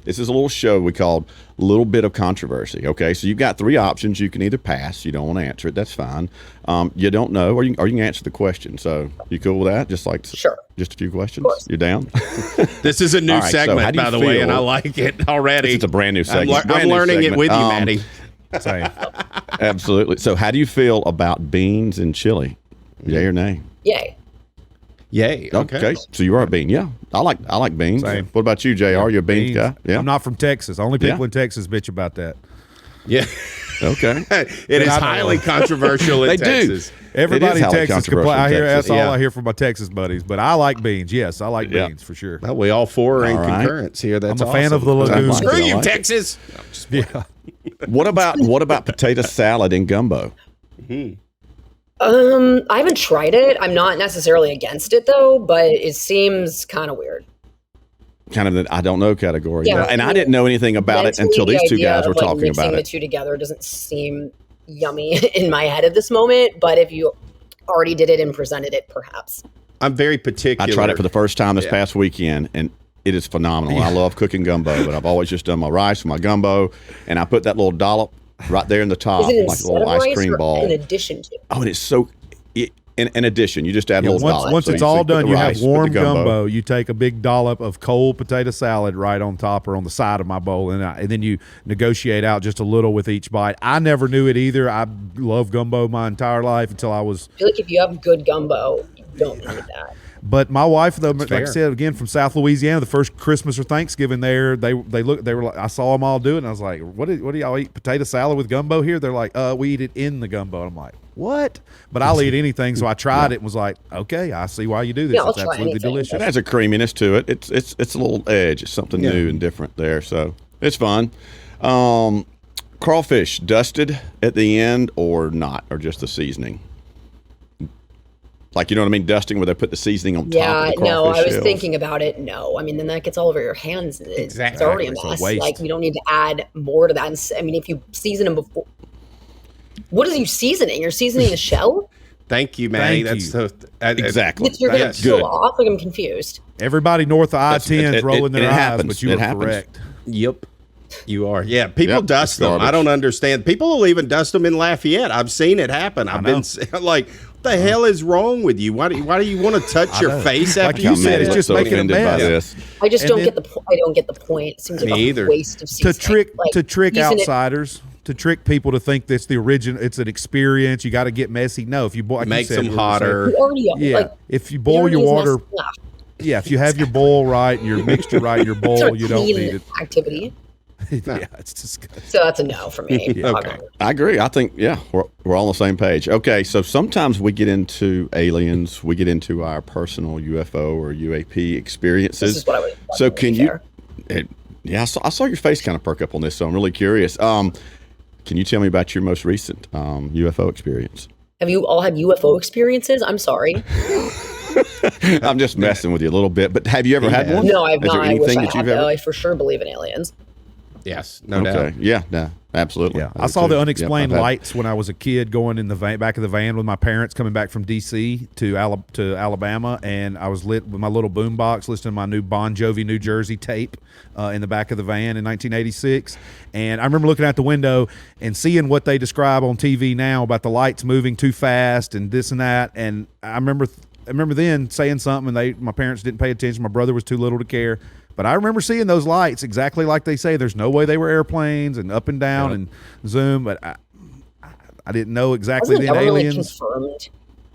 This is a little show we called Little Bit of Controversy. Okay, so you've got 3 options. You can either pass. You don't want to answer it. That's fine. You don't know, or you can answer the question. So you cool with that? Just a few questions. You're down. This is a new segment, by the way, and I like it already. It's a brand new segment. I'm learning it with you, Maddy. Same. Absolutely. So how do you feel about beans and chili? Yay or nay? Yay. Yay. Okay. So you are a bean. Yeah. I like beans. Same. What about you, JR? You're a beans guy? Yeah. I'm not from Texas. Only people in Texas bitch about that. Yeah. Okay. It is highly controversial in Texas. Everybody in highly Texas complains. controversial in That's Texas, all I hear from my Texas buddies. But I like beans. Yes, I like beans for sure. Well, we all 4 are in All right. concurrence here. That's I'm a fan of the Sounds lagoon. like Screw it. I you, like it. Texas. Yeah. What about potato salad and gumbo? I haven't tried it. I'm not necessarily against it though, but it seems kind of weird. Kind of the I don't know category. Yeah. And I didn't know anything about it until Mentally, these the 2 guys idea were of, talking mixing about the it. 2 together doesn't seem yummy in my head at this moment, but if you already did it and presented it, perhaps. I'm very particular. I tried it for the first time this past weekend, and it is phenomenal. I love cooking gumbo, but I've always just done my rice, my gumbo, and I put that little dollop right there in the top, Is it like a instead little of ice rice cream or ball. in addition to? Oh, and it's so. In addition, you just add a little dollop. Once So it's you all put done, the you rice, have put the warm gumbo. You take a big dollop of cold potato salad right on top or on the side of my bowl, and then you negotiate out just a little with each bite. I never knew it either. I love gumbo my entire life until I was. I feel like if you have good gumbo, you don't need that. But my wife, though, like fair. I said again, from South Louisiana, the first Christmas or Thanksgiving there, they were like, I saw them all do it, and I was like, what do y'all eat potato salad with gumbo here? They're like, we eat it in the gumbo. And I'm like, what? But I'll eat anything. So I tried it and was like, okay, I see why you do this. Yeah, I'll It's try absolutely anything. delicious. It has a creaminess to it. It's a little edge. It's something new and different there. So it's fun. Crawfish dusted at the end or not, or just the seasoning? Like, you know what I mean? Dusting where they put the seasoning on top of the crawfish no, I was shells. thinking about it. No, I mean, then that gets all over your hands. It's already a It's a mess. waste. Like, we don't need to add more to that. I mean, if you season them before, what is you seasoning? You're seasoning the shell? Thank you, Maddy. Thank That's you. so Exactly. You're going Yes. to peel Good. off? Like, I'm confused. Everybody north of I-10 is rolling their it eyes, happens. but you It were happens. correct. Yep. You are. Yeah, people Yep, dust it's them. garbage. I don't understand. People will even dust them in Lafayette. I've seen it happen. I've been like, what the hell is wrong with you? Why do you want to touch your face Like after you you said, said it's it? just so making a offended by mess. this. I just And don't then- get the point. I don't get the point. It seems like Me either. a waste of seasoning. To trick using it- outsiders, to trick people to think that's the original. It's an experience. You got to get messy. No, if you boil, like you Makes said, them we were hotter. saying- You already, Yeah, like, if you you boil already your use water, mess enough. yeah, if you have your bowl right and your mixture right in your It's bowl, not you don't clean need it. activity. Yeah, it's disgusting. So that's a no for me. Okay. I agree. I think, we're all on the same page. Okay, so sometimes we get into aliens. We get into our personal UFO or UAP experiences. This is what I would. So can you? I saw your face kind of perk up on this, so I'm really curious. Can you tell me about your most recent UFO experience? Have you all had UFO experiences? I'm sorry. I'm just messing with you a little bit, but have you ever had one? No, I have Is there not. I wish anything I that had, you've ever? though. I for sure believe in aliens. Yes, no Okay, doubt. yeah, no, absolutely. Yeah, do I saw too. the Yep, unexplained I've had- lights when I was a kid, going in the back of the van with my parents coming back from D.C. to Alabama, and I was lit with my little boombox, listening to my new Bon Jovi New Jersey tape in the back of the van in 1986. And I remember looking out the window and seeing what they describe on TV now about the lights moving too fast and this and that. And I remember then saying something, and my parents didn't pay attention. My brother was too little to care. But I remember seeing those lights exactly like they say. There's no way they were airplanes and up and down and zoom. But I didn't know exactly Wasn't the it government aliens. confirmed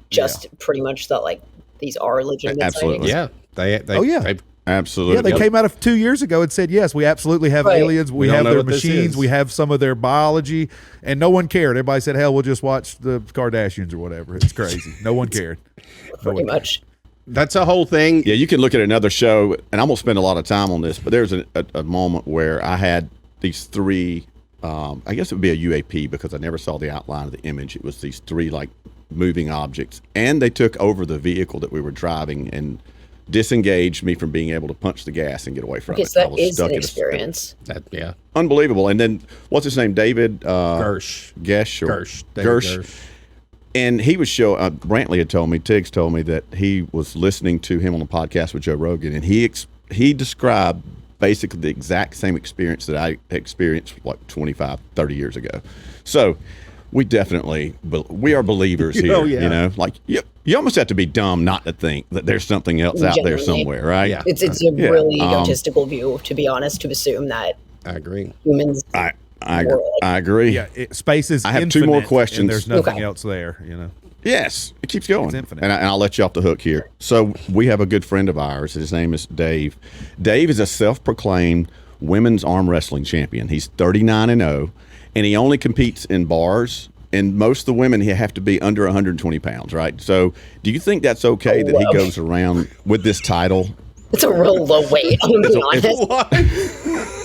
just pretty much that like these are legitimate Absolutely. sightings? Yeah. They, Oh, yeah. they- Absolutely. Yeah, they came out 2 years ago and said, yes, we absolutely have Right. aliens. We don't have know their what this machines. is. We have some of their biology. And no one cared. Everybody said, hell, we'll just watch the Kardashians or whatever. It's crazy. No one cared. Pretty much. that's a whole thing. Yeah, you can look at another show, and I won't spend a lot of time on this, but there's a moment where I had these 3, I guess it would be a UAP because I never saw the outline of the image. It was these 3 like moving objects, and they took over the vehicle that we were driving and disengaged me from being able to punch the gas and get away from Okay, it. so I that was is stuck an in experience. Unbelievable. And then, what's his name? David Gersh. Gesh or Gersh. David Gersh. And he was Brantley had told me, Tiggs told me that he was listening to him on a podcast with Joe Rogan, and he described basically the exact same experience that I experienced like 25, 30 years ago. So we are believers here. Oh, yeah. You know, like you almost have to be dumb not to think that there's something else out there somewhere, right? Yeah. It's a really egotistical view, to be honest, to assume that I agree. humans. I agree. Yeah, space is. I have infinite, 2 more questions. And there's nothing Okay. else there. You know. Yes, it keeps going. It's infinite. And I'll let you off the hook here. So we have a good friend of ours. His name is Dave. Dave is a self-proclaimed women's arm wrestling champion. He's 39-0, and he only competes in bars. And most of the women have to be under 120 pounds, right? So do you think that's okay that he goes around with this title? It's a real low weight, I'm going to be honest.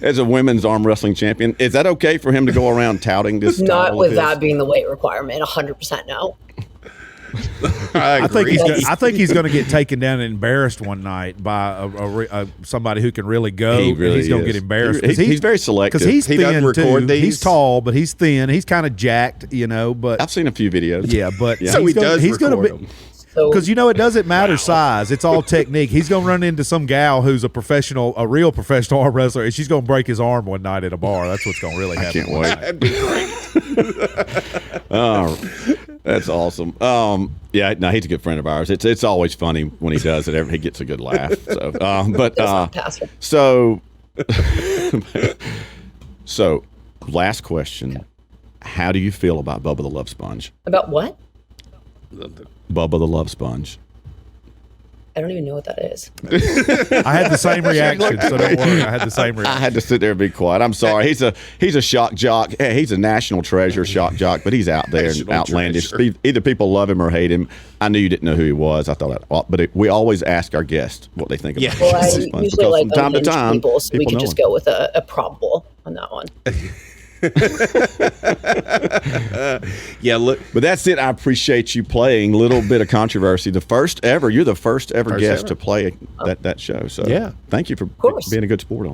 As a women's arm wrestling champion, is that okay for him to go around touting this title? Not of with his? that being the weight requirement, 100% no. I agree. I think he's going to get taken down and embarrassed one night by somebody who can really go. He really and he's going to is. get embarrassed. He's very selective. Because he's He thin doesn't record too. these? He's tall, but he's thin. He's kind of jacked, you know. But I've seen a few videos. yeah, but So he does he's going record to be. them. So Because it doesn't matter size; it's all technique. He's going to run into some gal who's a real professional arm wrestler, and she's going to break his arm one night at a bar. That's what's going to really happen. Can't wait. That'd be great. Oh, that's awesome. Yeah, no, he's a good friend of ours. It's always funny when he does it. He gets a good laugh. So, Pastor. So, last question: how do you feel about Bubba the Love Sponge? About what? Bubba the Love Sponge. I don't even know what that is. I had the same reaction, so don't worry. I had the same I reaction. had to sit there and be quiet. I'm sorry. He's a shock jock. Hey, he's a national treasure, shock jock, but he's out there and National outlandish. treasure. Either people love him or hate him. I knew you didn't know who he was. I thought that, but we always ask our guests what they think about Yeah. Well, I Bubba the Sponge, usually because like from time to unhinged time, people, so we people could know just him. go with a probable on that one. Yeah, look. But that's it. I appreciate you playing Little Bit of Controversy. You're the first ever guest ever. to play that show. So Yeah. thank you for course. being a good sport on it.